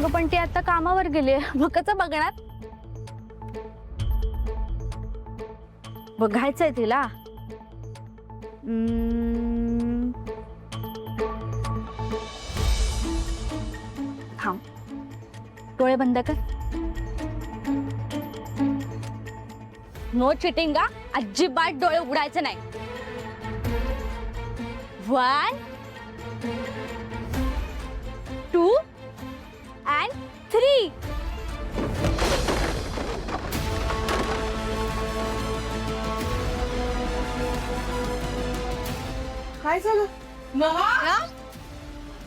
अगं पण ती आता कामावर गेली, मग कसं बघणार? बघायचंय तिला. थांब, डोळे बंद कर. नो चिटिंग का, अजिबात डोळे उघडायचे नाही. 1 2 and 3. काय झालं?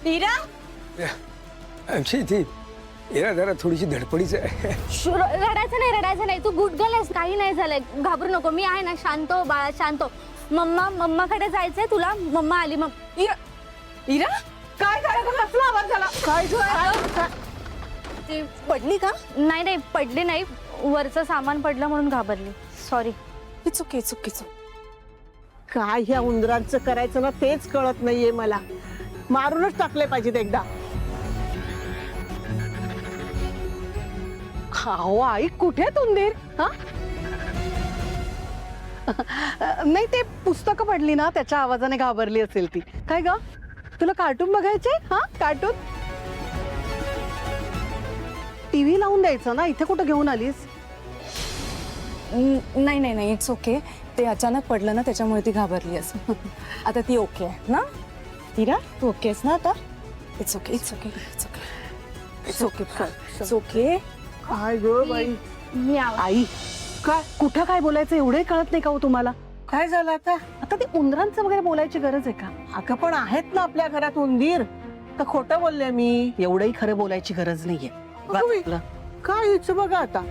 मीरा, आमची ती इरा जरा थोडीशी धडपडीच आहे. रडायचं नाही, तू गुड गर्ल आहेस, काही नाही झालंय, घाबरू नको, मी आहे ना. शांत हो बाळा, शांत हो. मम्माकडे जायचंय तुला, मम्मा आली मग. इरा काय झालं? कसला आवाज झाला? काय ती पडली का? नाही पडली नाही, वरचं सामान पडलं म्हणून घाबरली. सॉरी. चुकीचं काय ह्या उंदरांचं करायचं ना तेच कळत नाहीये मला. मारूनच टाकले पाहिजेत एकदा. खाओ आई, कुठे उंदीर? हा नाही, ते पुस्तकं पडली ना त्याच्या आवाजाने घाबरली असेल ती. काय ग, तुला कार्टून बघायचे? हा, कार्टून टीव्ही लावून द्यायचं ना, इथे कुठं घेऊन आलीस? नाही इट्स ओके. ते अचानक पडलं ना त्याच्यामुळे ती घाबरली असं. आता ती ओके आहे ना? इरा, तू ओके आहेस ना आता? It's okay. काय ग बाई, मी आई काय कुठं काय बोलायचं एवढंही कळत नाही का हो तुम्हाला? काय झालं आता? आता ते उंदरांचं वगैरे बोलायची गरज आहे का? अगं पण आहेत ना आपल्या घरात उंदीर. तर खोटं बोलले मी? एवढंही खरं बोलायची गरज नाहीये. काय हिच बघा आता.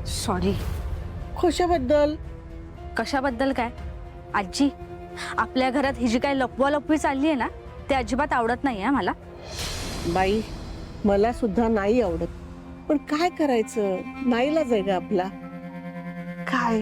सॉरी. कशाबद्दल? कशाबद्दल काय आजी, आपल्या घरात ही जी काय लपवालपवी चालली आहे ना, ते अजिबात आवडत नाहीये मला. बाई, मला सुद्धा नाही आवडत, पण काय करायचं, नाईलाज आहे का आपला. काय